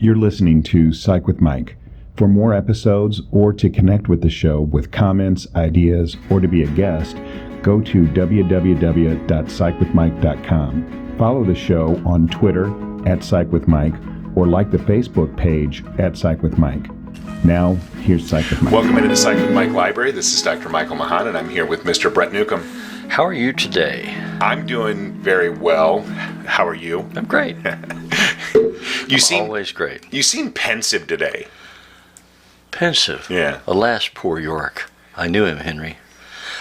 You're listening to Psych with Mike. For more episodes or to connect with the show with comments, ideas, or to be a guest, go to www.psychwithmike.com. Follow the show on Twitter @PsychWithMike or like the Facebook page @PsychWithMike. Now, here's Psych with Mike. Welcome into the Psych with Mike Library. This is Dr. Michael Mahan, and I'm here with Mr. Brett Newcomb. How are you today? I'm doing very well. How are you? I'm great. Always great. You seem pensive today. Pensive? Yeah. Alas, poor York. I knew him, Henry.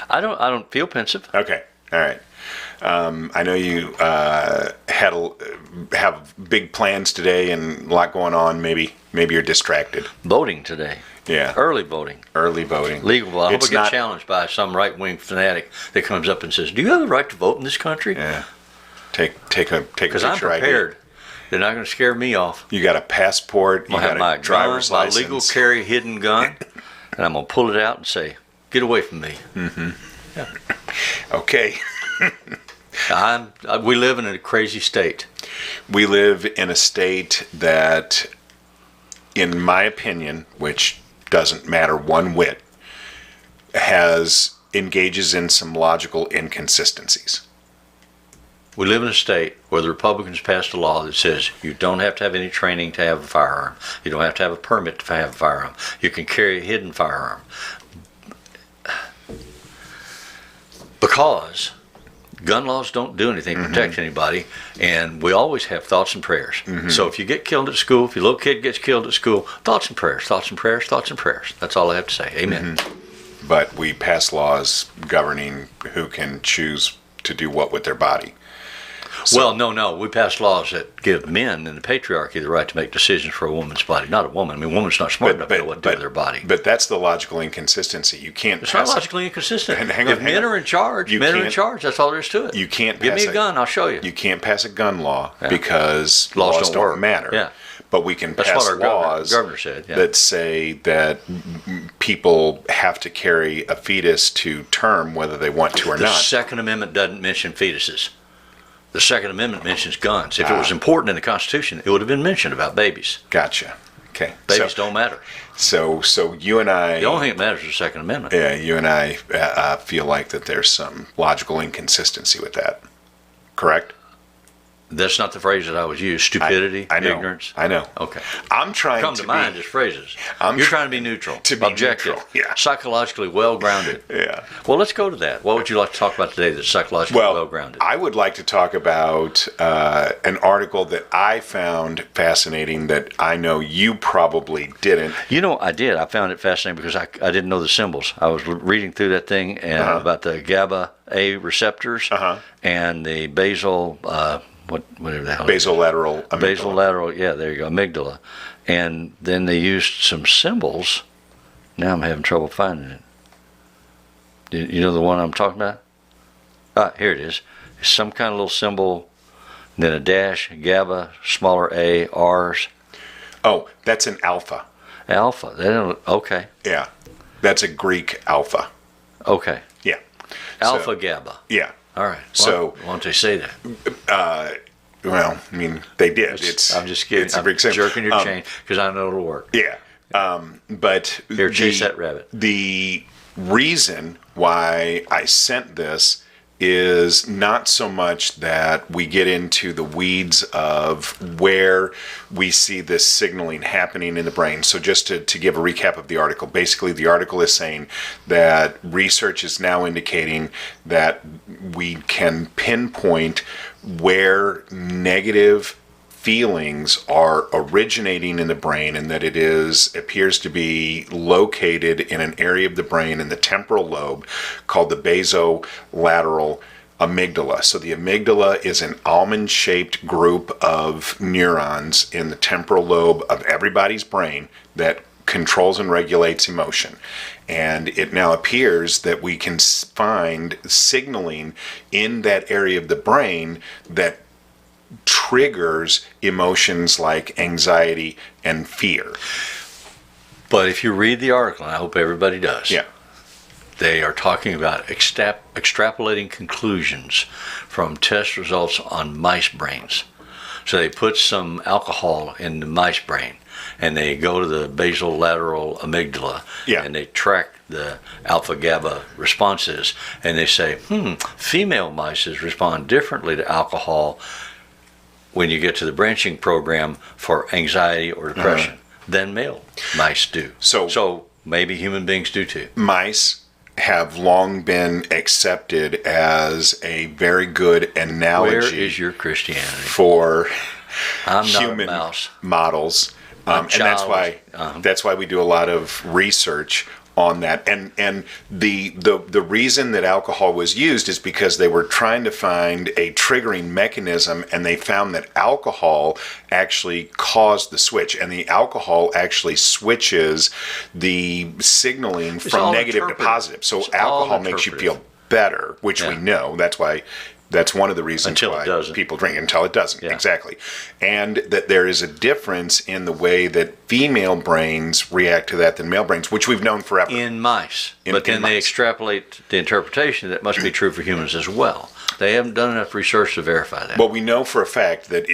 I don't feel pensive. Okay. All right. I know you have big plans today and a lot going on. Maybe you're distracted. Voting today. Yeah. Early voting. I Legal voting. I hope I get challenged by some right-wing fanatic that comes up and says, "Do you have the right to vote in this country?" Yeah. Take a picture. Because I'm prepared. They're not going to scare me off. You got a passport. You got a driver's license. My legal carry hidden gun, and I'm going to pull it out and say, "Get away from me." Mm-hmm. Yeah. Okay. We live in a crazy state. We live in a state that, in my opinion, which doesn't matter one whit, engages in some logical inconsistencies. We live in a state where the Republicans passed a law that says you don't have to have any training to have a firearm. You don't have to have a permit to have a firearm. You can carry a hidden firearm. Because gun laws don't do anything to protect anybody, and we always have thoughts and prayers. Mm-hmm. So if you get killed at school, if your little kid gets killed at school, thoughts and prayers, thoughts and prayers, thoughts and prayers. That's all I have to say. Amen. Mm-hmm. But we pass laws governing who can choose to do what with their body. So, well, no. We pass laws that give men in the patriarchy the right to make decisions for a woman's body, not a woman. I mean, a woman's not smart enough to know what to do with their body. But that's the logical inconsistency. You can't. It's not logically inconsistent. If men are in charge, that's all there is to it. You can't. Give me a gun, I'll show you. You can't pass a gun law because laws don't matter. Yeah. But we can pass laws governor said, that say that people have to carry a fetus to term whether they want to or not. The Second Amendment doesn't mention fetuses. The Second Amendment mentions guns. If it was important in the Constitution, it would have been mentioned about babies. Gotcha. Okay. Babies don't matter. So you and I... The only thing that matters is the Second Amendment. Yeah, you and I feel like that there's some logical inconsistency with that. Correct? That's not the phrase that I was used. Stupidity, ignorance. I know. Okay. I'm trying to mind as phrases. You're trying to be neutral, objective, yeah. Psychologically well-grounded. Yeah. Well, let's go to that. What would you like to talk about today that's psychologically well-grounded? I would like to talk about an article that I found fascinating that I know you probably didn't. You know, I did. I found it fascinating because I didn't know the symbols. I was reading through that thing and about the GABA A receptors and the basal... whatever the hell. Basolateral amygdala. Basolateral, yeah, there you go, amygdala. And then they used some symbols. Now I'm having trouble finding it. You know the one I'm talking about? Here it is. It's some kind of little symbol, then a dash, GABA, smaller A, R's. Oh, that's an alpha. Alpha. Okay. Yeah. That's a Greek alpha. Okay. Yeah. Alpha GABA. Yeah. All right. So why don't they say that? Well, I mean, they did. I'm just kidding. It's a big symbol. Jerking your chain because I know it'll work. Yeah. But here, chase that rabbit. The reason why I sent this is not so much that we get into the weeds of where we see this signaling happening in the brain. So just to give a recap of the article, basically the article is saying that research is now indicating that we can pinpoint where negative feelings are originating in the brain, and that it appears to be located in an area of the brain in the temporal lobe called the basolateral amygdala. So the amygdala is an almond-shaped group of neurons in the temporal lobe of everybody's brain that controls and regulates emotion. And it now appears that we can find signaling in that area of the brain that triggers emotions like anxiety and fear. But if you read the article, and I hope everybody does, they are talking about extrapolating conclusions from test results on mice brains. So they put some alcohol in the mice brain, and they go to the basolateral amygdala, Yeah. and they track the alpha GABA responses, and they say, female mice respond differently to alcohol when you get to the branching program for anxiety or depression than male mice do. So maybe human beings do too. Mice have long been accepted as a very good analogy. Where is your Christianity? For I'm not human a mouse. models, and that's why we do a lot of research on that. And the reason that alcohol was used is because they were trying to find a triggering mechanism, and they found that alcohol actually caused the switch, and the alcohol actually switches the signaling from negative to positive. So alcohol makes you feel better, which we know. That's one of the reasons why people drink until it doesn't. Yeah. Exactly. And that there is a difference in the way that female brains react to that than male brains, which we've known forever. In mice. But then they extrapolate the interpretation that must be true for humans as well. They haven't done enough research to verify that. Well, we know for a fact that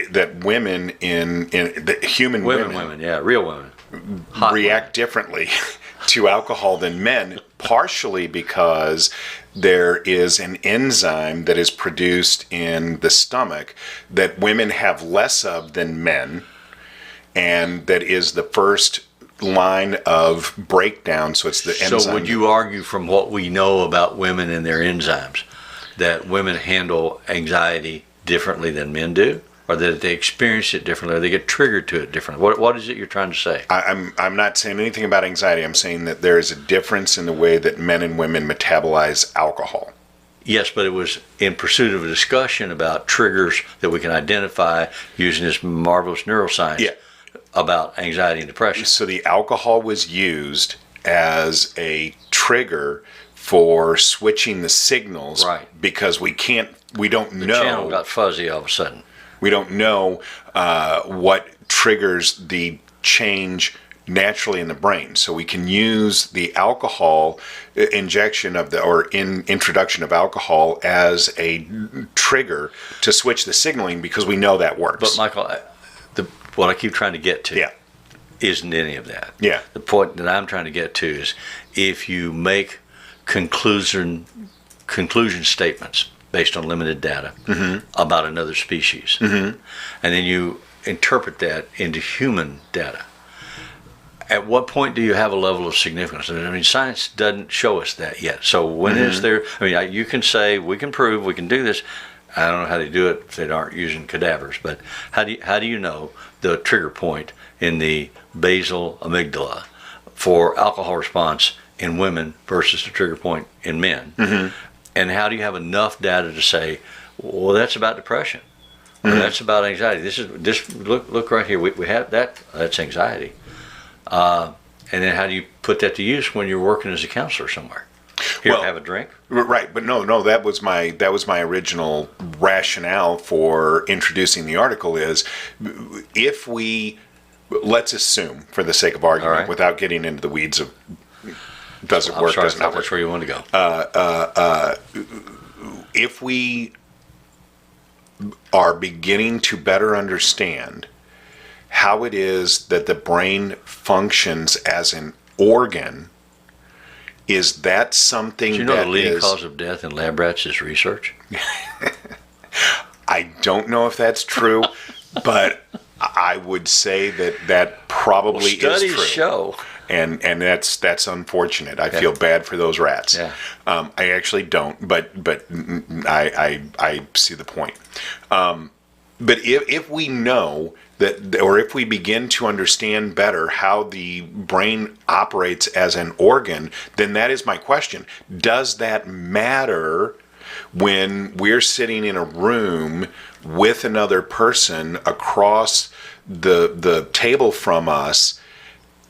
women real women, react differently to alcohol than men, partially because there is an enzyme that is produced in the stomach that women have less of than men, and that is the first line of breakdown. So it's the enzyme. So would you argue from what we know about women and their enzymes that women handle anxiety differently than men do? Or that they experience it differently, or they get triggered to it differently? What is it you're trying to say? I'm not saying anything about anxiety. I'm saying that there is a difference in the way that men and women metabolize alcohol. Yes, but it was in pursuit of a discussion about triggers that we can identify using this marvelous neuroscience about anxiety and depression. So the alcohol was used as a trigger for switching the signals, right? Because we don't know. The channel got fuzzy all of a sudden. We don't know what triggers the change naturally in the brain. So we can use the alcohol injection introduction of alcohol as a trigger to switch the signaling, because we know that works. But Michael, what I keep trying to get to isn't any of that. Yeah. The point that I'm trying to get to is if you make conclusion statements based on limited data about another species, and then you interpret that into human data, at what point do you have a level of significance? I mean, science doesn't show us that yet. So when is there, I mean, you can say, we can prove, we can do this. I don't know how they do it if they aren't using cadavers, but how do you know the trigger point in the basal amygdala for alcohol response in women versus the trigger point in men? And how do you have enough data to say, well, that's about depression, or that's about anxiety? Look right here. We have that. That's anxiety. And then how do you put that to use when you're working as a counselor somewhere? Here, have a drink. Right, but no. That was my original rationale for introducing the article. Is if let's assume, for the sake of argument, without getting into the weeds of does it work, doesn't it work? That's where you want to go. If we are beginning to better understand how it is that the brain functions as an organ, is that something that Do you know the leading cause of death in lab rats is research? I don't know if that's true, but I would say that probably is true. Studies show. And that's unfortunate. I feel bad for those rats. Yeah. I actually don't, but I see the point. But if we know that, or if we begin to understand better how the brain operates as an organ, then that is my question. Does that matter when we're sitting in a room with another person across the table from us?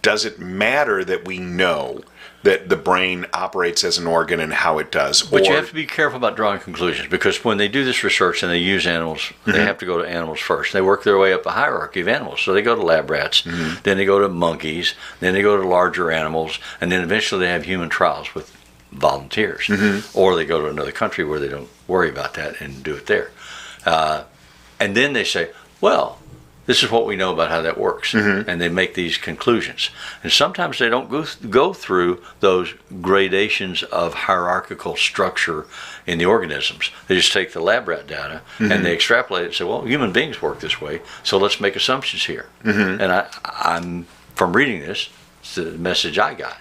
Does it matter that we know that the brain operates as an organ and how it does? But you have to be careful about drawing conclusions, because when they do this research and they use animals, they have to go to animals first. They work their way up a hierarchy of animals. So they go to lab rats, then they go to monkeys, then they go to larger animals, and then eventually they have human trials with volunteers. Or they go to another country where they don't worry about that and do it there. And then they say, well, this is what we know about how that works. And they make these conclusions. And sometimes they don't go through those gradations of hierarchical structure in the organisms. They just take the lab rat data and they extrapolate it and say, well, human beings work this way, so let's make assumptions here. And I'm from reading this, it's the message I got.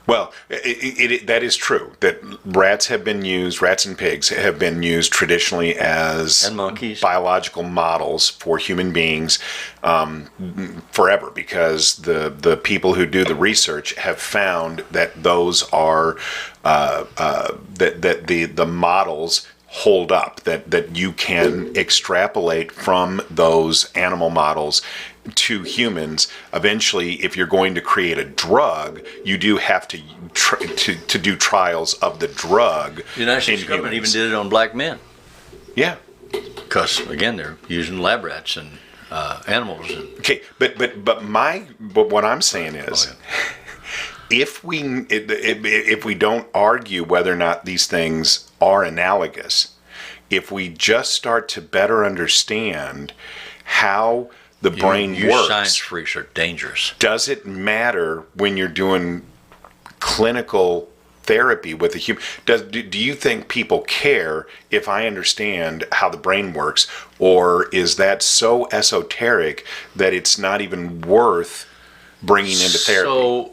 Well, that is true. That rats and pigs have been used traditionally as And monkeys. biological models for human beings forever, because the people who do the research have found that those are that the models hold up, that you can extrapolate from those animal models to humans. Eventually, if you're going to create a drug, you do have to do trials of the drug. The United States government even did it on black men. Yeah. Because, again, they're using lab rats and animals. Okay, but what I'm saying is, if we don't argue whether or not these things are analogous, if we just start to better understand how the brain you works, science freaks are dangerous. does it matter when you're doing clinical therapy with a human? Do you think people care if I understand how the brain works, or is that so esoteric that it's not even worth bringing into therapy? So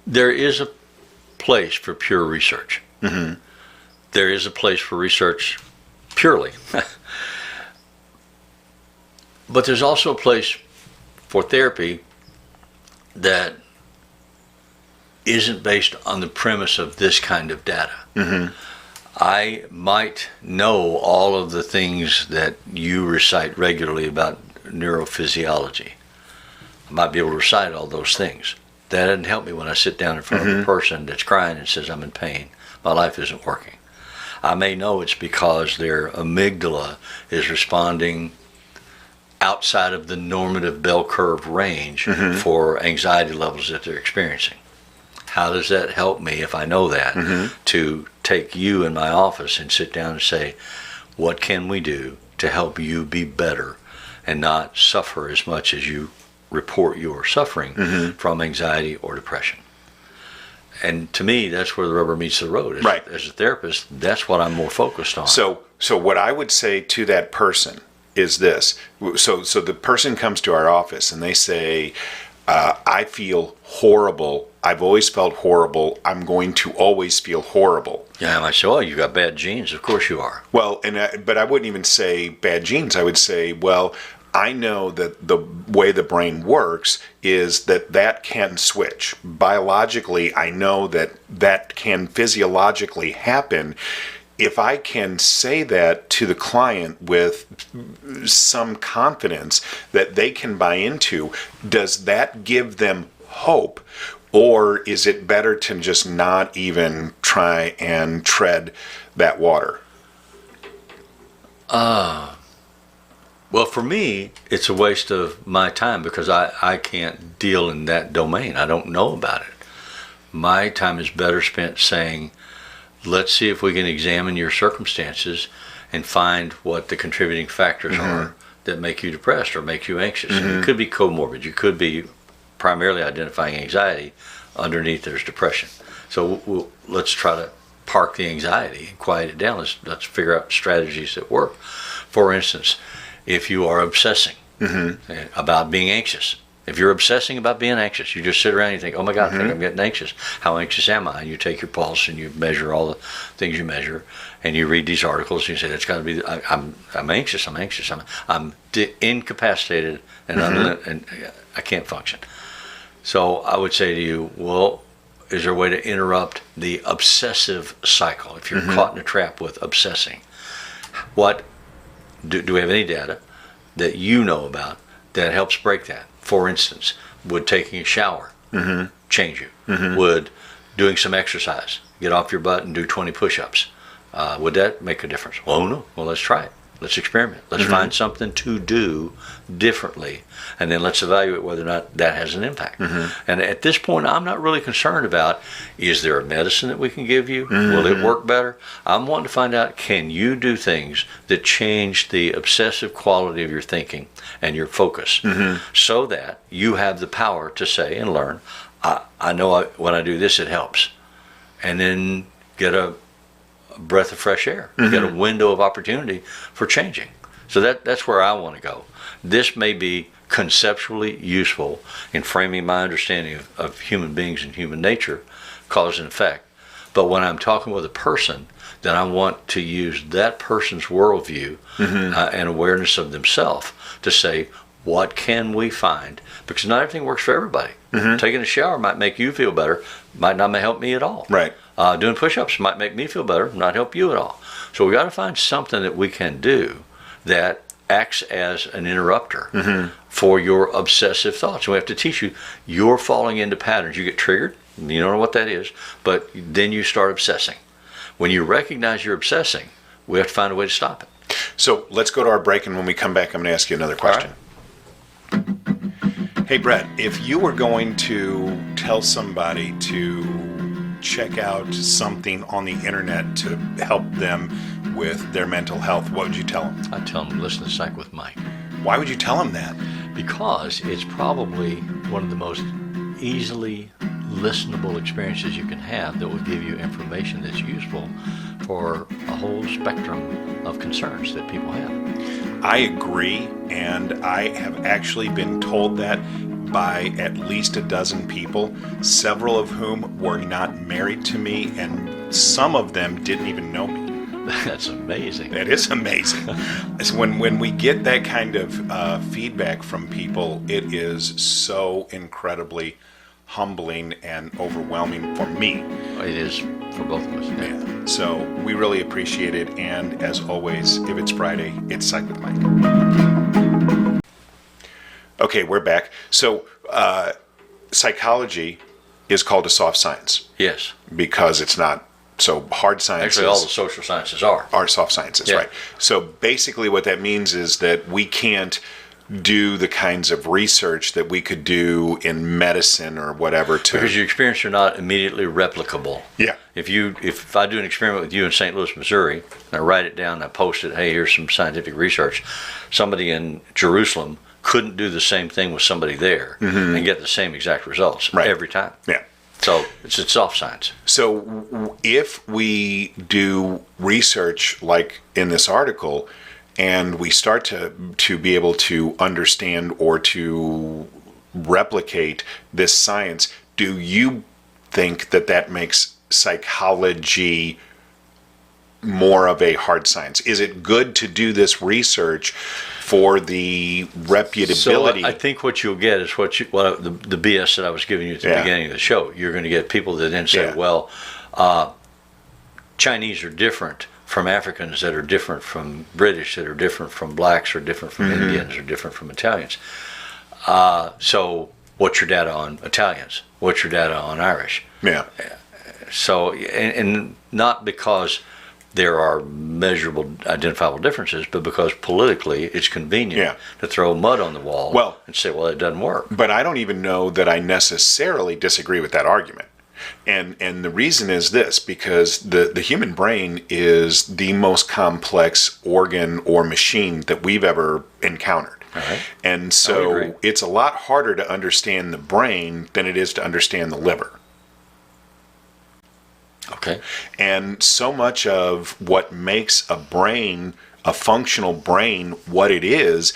there is a place for pure research. There is a place for research purely. But there's also a place for therapy that isn't based on the premise of this kind of data. I might know all of the things that you recite regularly about neurophysiology. I might be able to recite all those things. That doesn't help me when I sit down in front of a person that's crying and says, I'm in pain. My life isn't working. I may know it's because their amygdala is responding outside of the normative bell curve range for anxiety levels that they're experiencing. How does that help me if I know that? To take you in my office and sit down and say, what can we do to help you be better and not suffer as much as you report you're suffering from anxiety or depression? And to me, that's where the rubber meets the road. As a therapist, that's what I'm more focused on. So what I would say to that person is this. So the person comes to our office and they say, I feel horrible. I've always felt horrible. I'm going to always feel horrible. Yeah, I might say, oh, you got bad genes. Of course you are. Well, but I wouldn't even say bad genes. I would say, well, I know that the way the brain works is that can switch. Biologically, I know that can physiologically happen. If I can say that to the client with some confidence that they can buy into, does that give them hope? Or is it better to just not even try and tread that water? Well, for me, it's a waste of my time because I can't deal in that domain. I don't know about it. My time is better spent saying, let's see if we can examine your circumstances and find what the contributing factors are that make you depressed or make you anxious. And it could be comorbid. You could be primarily identifying anxiety. Underneath there's depression. So let's try to park the anxiety and quiet it down. Let's figure out strategies that work. For instance, if you are obsessing about being anxious, if you're obsessing about being anxious, you just sit around and you think, oh my God, I think I'm getting anxious. How anxious am I? And you take your pulse and you measure all the things you measure, and you read these articles and you say, that's got to be, I'm anxious, I'm incapacitated, and and I can't function. So I would say to you, well, is there a way to interrupt the obsessive cycle? If you're caught in a trap with obsessing, what do we have any data that you know about that helps break that? For instance, would taking a shower change you? Would doing some exercise, get off your butt and do 20 push-ups, would that make a difference? Oh no. Well, let's try it. Let's experiment. Let's find something to do differently, and then let's evaluate whether or not that has an impact. And at this point, I'm not really concerned about, is there a medicine that we can give you? Will it work better? I'm wanting to find out, can you do things that change the obsessive quality of your thinking and your focus so that you have the power to say and learn, I know when I do this, it helps. And then get a breath of fresh air, get a window of opportunity for changing. So that's where I want to go. This may be conceptually useful in framing my understanding of human beings and human nature, cause and effect. But when I'm talking with a person, then I want to use that person's worldview and awareness of themselves to say, what can we find? Because not everything works for everybody. Taking a shower might make you feel better, might not help me at all. Right. Doing push-ups might make me feel better, not help you at all. So we got to find something that we can do that acts as an interrupter for your obsessive thoughts. And we have to teach you, you're falling into patterns. You get triggered, you don't know what that is, but then you start obsessing. When you recognize you're obsessing, we have to find a way to stop it. So let's go to our break, and when we come back, I'm going to ask you another question. Hey, Brett, if you were going to tell somebody to check out something on the internet to help them with their mental health, what would you tell them? I tell them, listen to Psych with Mike. Why would you tell them that? Because it's probably one of the most easily listenable experiences you can have that will give you information that's useful for a whole spectrum of concerns that people have. I agree, and I have actually been told that by at least a dozen people, several of whom were not married to me, and some of them didn't even know me. That's amazing. That is amazing. So when we get that kind of feedback from people, it is so incredibly humbling and overwhelming for me. It is for both of us. Yeah. So we really appreciate it, and as always, if it's Friday, it's Psych with Mike. Okay, we're back. So psychology is called a soft science. Yes. Because it's not so hard sciences. Actually, all the social sciences are soft sciences, yeah. Right. So basically what that means is that we can't do the kinds of research that we could do in medicine or whatever because your experience are not immediately replicable. Yeah. If I do an experiment with you in St. Louis, Missouri, and I write it down and I post it, hey, here's some scientific research, somebody in Jerusalem couldn't do the same thing with somebody there and get the same exact results every time. Yeah. So it's soft science. So if we do research like in this article, and we start to be able to understand or to replicate this science, do you think that makes psychology more of a hard science? Is it good to do this research for the reputability? So I think what you'll get is the BS that I was giving you at the beginning of the show. You're going to get people that then say, well, Chinese are different from Africans, that are different from British, that are different from blacks, or different from Indians, or different from Italians. So what's your data on Italians? What's your data on Irish? Yeah. So, and not because there are measurable, identifiable differences, but because politically it's convenient to throw mud on the wall and say, well, it doesn't work. But I don't even know that I necessarily disagree with that argument. And the reason is this, because the human brain is the most complex organ or machine that we've ever encountered. Right. And so it's a lot harder to understand the brain than it is to understand the liver. Okay. And so much of what makes a functional brain, what it is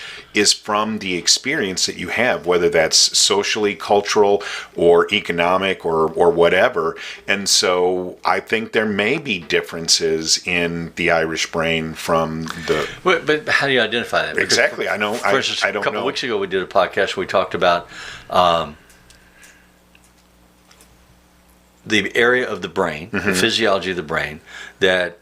from the experience that you have, whether that's socially, cultural, or economic, or whatever. And so I think there may be differences in the Irish brain from the... But how do you identify that? Because exactly. I know. For instance, I don't know. a couple of weeks ago we did a podcast where we talked about the area of the brain, the physiology of the brain, that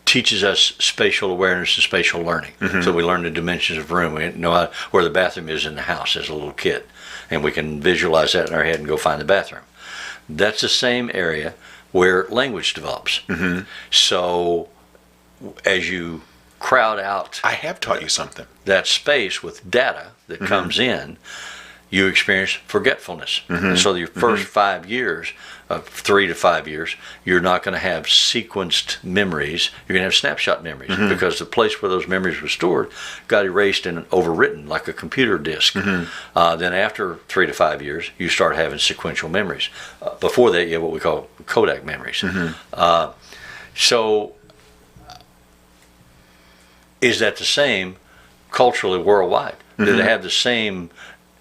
teaches us spatial awareness and spatial learning. So we learn the dimensions of room. We know where the bathroom is in the house as a little kid, and we can visualize that in our head and go find the bathroom. That's the same area where language develops. So as you crowd out I have taught you something. that space with data that comes in, you experience forgetfulness. And so your first 5 years, 3 to 5 years, you're not going to have sequenced memories. You're going to have snapshot memories because the place where those memories were stored got erased and overwritten like a computer disk. Then after 3 to 5 years, you start having sequential memories. Before that, you have what we call Kodak memories. So is that the same culturally worldwide? Do they have the same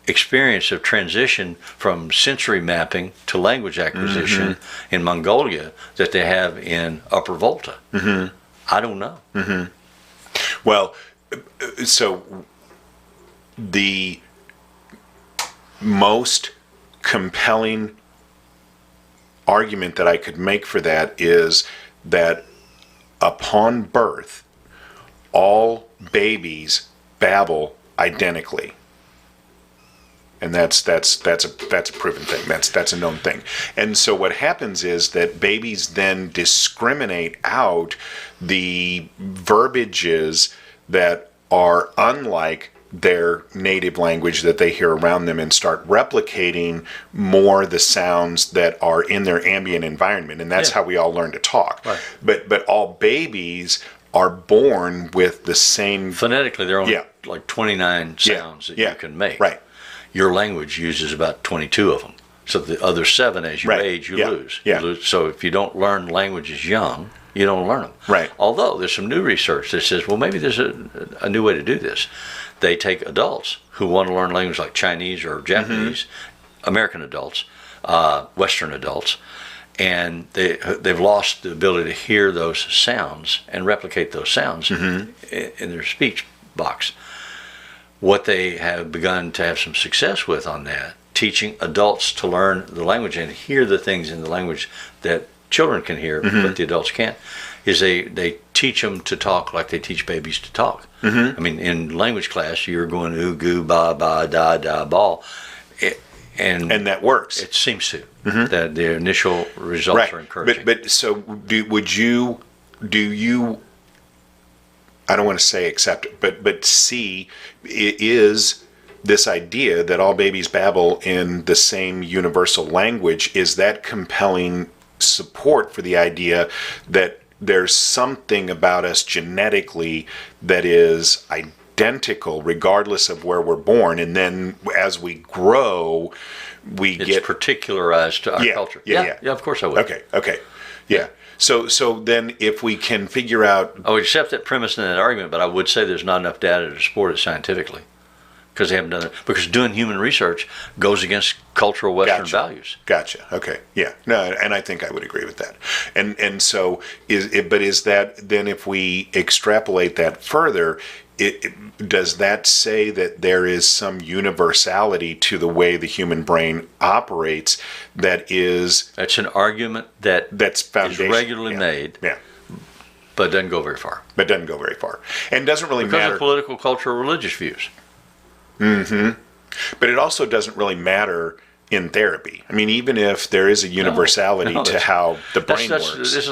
experience of transition from sensory mapping to language acquisition in Mongolia that they have in Upper Volta? I don't know. Well, so the most compelling argument that I could make for that is that upon birth, all babies babble identically. And that's a proven thing. That's a known thing. And so what happens is that babies then discriminate out the verbiages that are unlike their native language that they hear around them and start replicating more the sounds that are in their ambient environment. And that's how we all learn to talk. Right. But all babies are born with the same... Phonetically, there are only like 29 sounds that you can make. Right. Your language uses about 22 of them. So the other 7, as you age, you lose. Yeah. You lose. So if you don't learn languages young, you don't learn them. Right. Although there's some new research that says, well, maybe there's a new way to do this. They take adults who want to learn language like Chinese or Japanese, American adults, Western adults, and they've lost the ability to hear those sounds and replicate those sounds in their speech box. What they have begun to have some success with on that, teaching adults to learn the language and hear the things in the language that children can hear, but the adults can't, is they teach them to talk like they teach babies to talk. I mean, in language class, you're going ooh, goo, ba, ba, da, da, ball. And that works. It seems to. That the initial results are encouraging. But so do you I don't want to say accept it, but see, it is this idea that all babies babble in the same universal language, is that compelling support for the idea that there's something about us genetically that is identical regardless of where we're born, and then as we grow, it's get particularized to our culture. Yeah, of course I would. Okay. Yeah. So then if we can figure out... I would accept that premise in that argument, but I would say there's not enough data to support it scientifically. Because they haven't done it. Because doing human research goes against cultural Western values. Gotcha. Okay. Yeah. No, and I think I would agree with that. And so, is that, then if we extrapolate that further, does that say that there is some universality to the way the human brain operates that is... That's an argument that's regularly made, but doesn't go very far. And doesn't really because matter... of political, cultural, religious views. But it also doesn't really matter in therapy. I mean, even if there is a universality to how the brain works. This is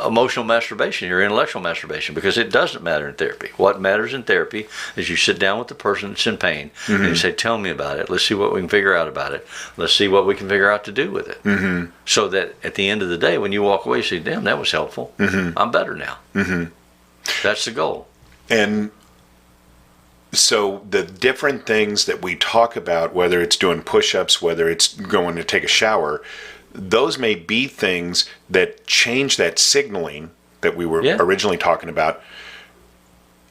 emotional masturbation, your intellectual masturbation, because it doesn't matter in therapy. What matters in therapy is you sit down with the person that's in pain and you say, tell me about it. Let's see what we can figure out about it. Let's see what we can figure out to do with it. So that at the end of the day, when you walk away, you say, damn, that was helpful. I'm better now. That's the goal. And so the different things that we talk about, whether it's doing push-ups, whether it's going to take a shower, those may be things that change that signaling that we were originally talking about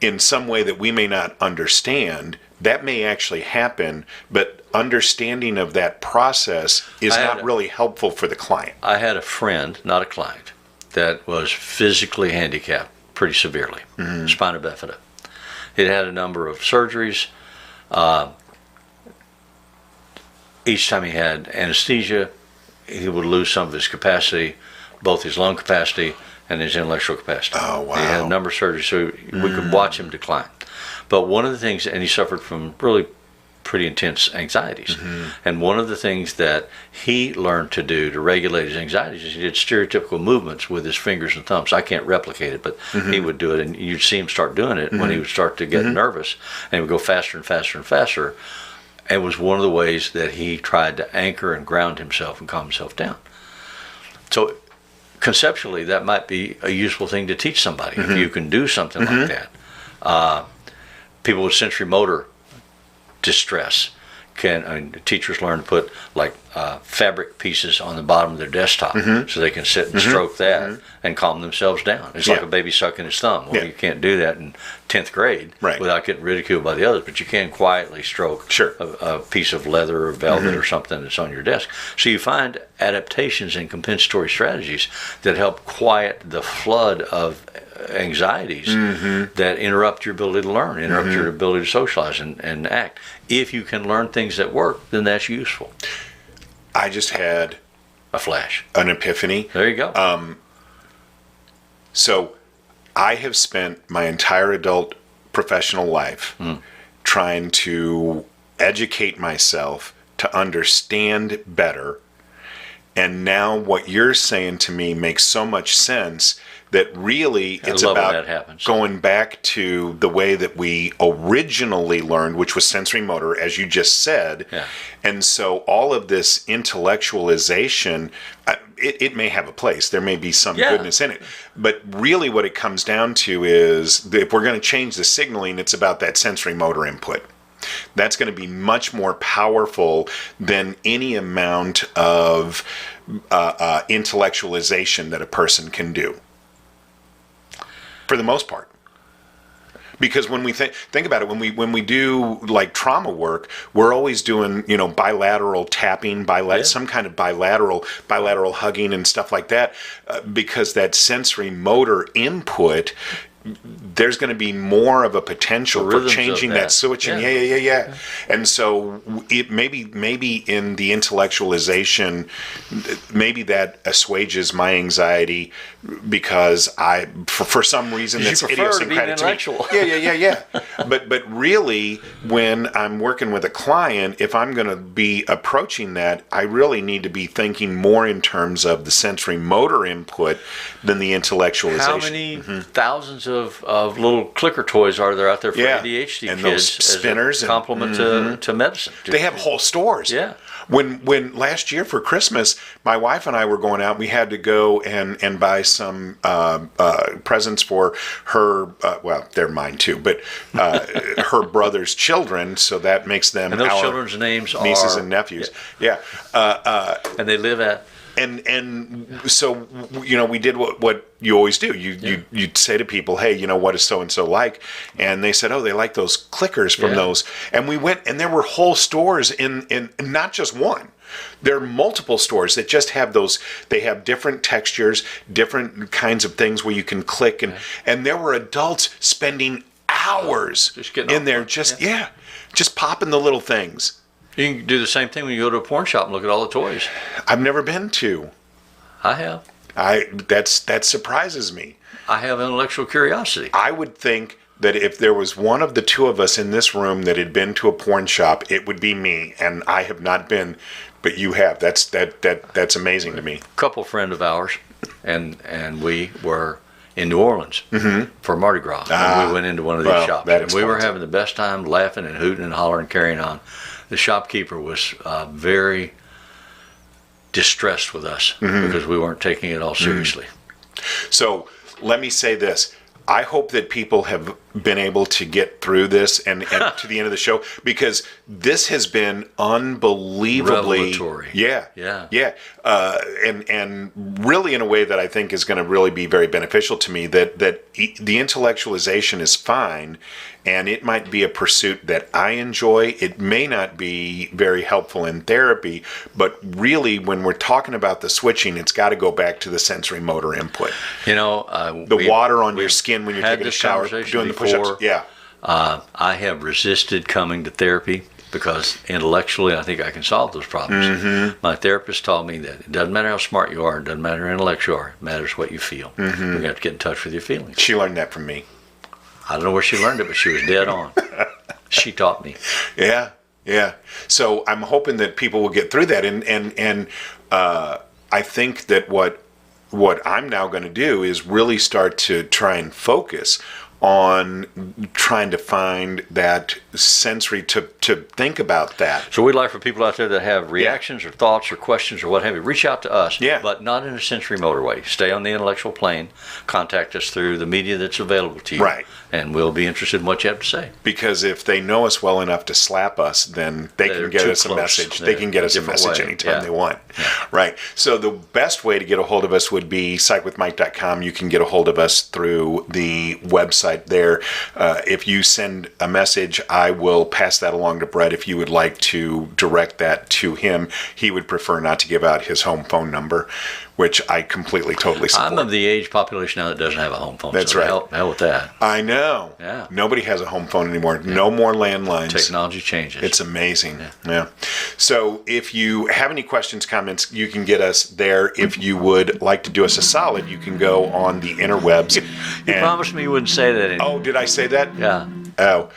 in some way that we may not understand. That may actually happen, but understanding of that process is not really helpful for the client. I had a friend, not a client, that was physically handicapped pretty severely, spina bifida. He'd had a number of surgeries. Each time he had anesthesia, he would lose some of his capacity, both his lung capacity and his intellectual capacity. Oh, wow. He had a number of surgeries, so we could watch him decline. But one of the things, and he suffered from really pretty intense anxieties. Mm-hmm. And one of the things that he learned to do to regulate his anxieties is he did stereotypical movements with his fingers and thumbs. I can't replicate it, but Mm-hmm. he would do it, and you'd see him start doing it when he would start to get nervous, and he would go faster and faster and faster. It was one of the ways that he tried to anchor and ground himself and calm himself down. So conceptually, that might be a useful thing to teach somebody if you can do something like that. People with sensory motor distress teachers learn to put like fabric pieces on the bottom of their desktop so they can sit and stroke that and calm themselves down. It's like a baby sucking his thumb. Well, you can't do that in 10th grade without getting ridiculed by the others, but you can quietly stroke a piece of leather or velvet or something that's on your desk. So you find adaptations and compensatory strategies that help quiet the flood of anxieties that interrupt your ability to learn, interrupt your ability to socialize and act. If you can learn things that work, then that's useful. I just had a flash, an epiphany. There you go. So I have spent my entire adult professional life trying to educate myself to understand better. And now what you're saying to me makes so much sense that really it's about going back to the way that we originally learned, which was sensory motor, as you just said. Yeah. And so all of this intellectualization, it may have a place. There may be some goodness in it. But really what it comes down to is if we're going to change the signaling, it's about that sensory motor input. That's going to be much more powerful than any amount of intellectualization that a person can do, for the most part. Because when we think about it, when we do like trauma work, we're always doing bilateral tapping, some kind of bilateral hugging and stuff like that, because that sensory motor input, there's going to be more of a potential for changing that switching. Yeah. And so it maybe in the intellectualization, maybe that assuages my anxiety because for some reason that's idiosyncratic to me. Yeah. But really, when I'm working with a client, if I'm going to be approaching that, I really need to be thinking more in terms of the sensory motor input than the intellectualization. How many thousands of little clicker toys are there out there for ADHD and kids those spinners as a complement to medicine? They have whole stores. Yeah. When last year for Christmas, my wife and I were going out, we had to go and buy some presents for her, well, they're mine too, but her brother's children, so that makes them and those our children's names nieces are, and nephews. And they live at... And so, we did what you always do. You say to people, hey, what is so-and-so like? And they said, oh, they like those clickers from those. And we went, and there were whole stores in not just one. There are multiple stores that just have those. They have different textures, different kinds of things where you can click. And there were adults spending hours in there just popping the little things. You can do the same thing when you go to a porn shop and look at all the toys. I've never been to. I have. That surprises me. I have intellectual curiosity. I would think that if there was one of the two of us in this room that had been to a porn shop, it would be me, and I have not been, but you have. That's amazing to me. A couple friend of ours, and we were in New Orleans for Mardi Gras. And we went into one of these shops, and we were having the best time laughing and hooting and hollering and carrying on. The shopkeeper was very distressed with us because we weren't taking it all seriously. So let me say this. I hope that people have been able to get through this and to the end of the show, because this has been unbelievably revelatory. Yeah. And really in a way that I think is going to really be very beneficial to me, that the intellectualization is fine, and it might be a pursuit that I enjoy. It may not be very helpful in therapy, but really when we're talking about the switching, it's got to go back to the sensory motor input. The water on your skin when you're taking a shower, doing the push-ups. Yeah. I have resisted coming to therapy because intellectually I think I can solve those problems. My therapist taught me that it doesn't matter how smart you are, it doesn't matter how intellectual you are, it matters what you feel. You have to get in touch with your feelings. She learned that from me. I don't know where she learned it, but she was dead on. She taught me. Yeah. Yeah. So I'm hoping that people will get through that, and I think that what I'm now going to do is really start to try and focus on trying to find that sensory to think about that. So we'd like for people out there that have reactions or thoughts or questions or what have you, reach out to us, Yeah. but not in a sensory motor way. Stay on the intellectual plane. Contact us through the media that's available to you. Right. And we'll be interested in what you have to say. Because if they know us well enough to slap us, then they They're can get too us a close. message. They're They can get a us a different message way. anytime Yeah. they want. Yeah. Right. So the best way to get a hold of us would be psychwithmike.com. You can get a hold of us through the website there. If you send a message, I will pass that along to Brett. If you would like to direct that to him, he would prefer not to give out his home phone number, which I completely, totally support. I'm of the age population now that doesn't have a home phone. That's so right. Hell with that. I know. Yeah. Nobody has a home phone anymore. No more landlines. Technology changes. It's amazing. Yeah. So if you have any questions, comments, you can get us there. If you would like to do us a solid, you can go on the interwebs. You promised me you wouldn't say that anymore. Oh, did I say that? Yeah. Oh,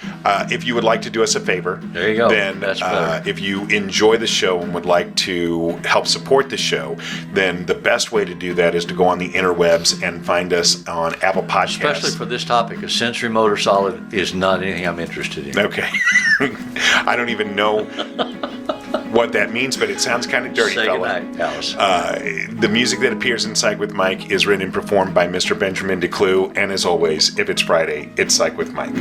if you would like to do us a favor, There you go. then That's better. if you enjoy the show and would like to help support the show, then the best way to do that is to go on the interwebs and find us on Apple Podcasts. Especially for this topic, a sensory motor solid is not anything I'm interested in. Okay. I don't even know what that means, but it sounds kind of dirty, Say fella. goodnight, Alice. The music that appears in Psych with Mike is written and performed by Mr. Benjamin DeClue, and as always, if it's Friday, it's Psych with Mike.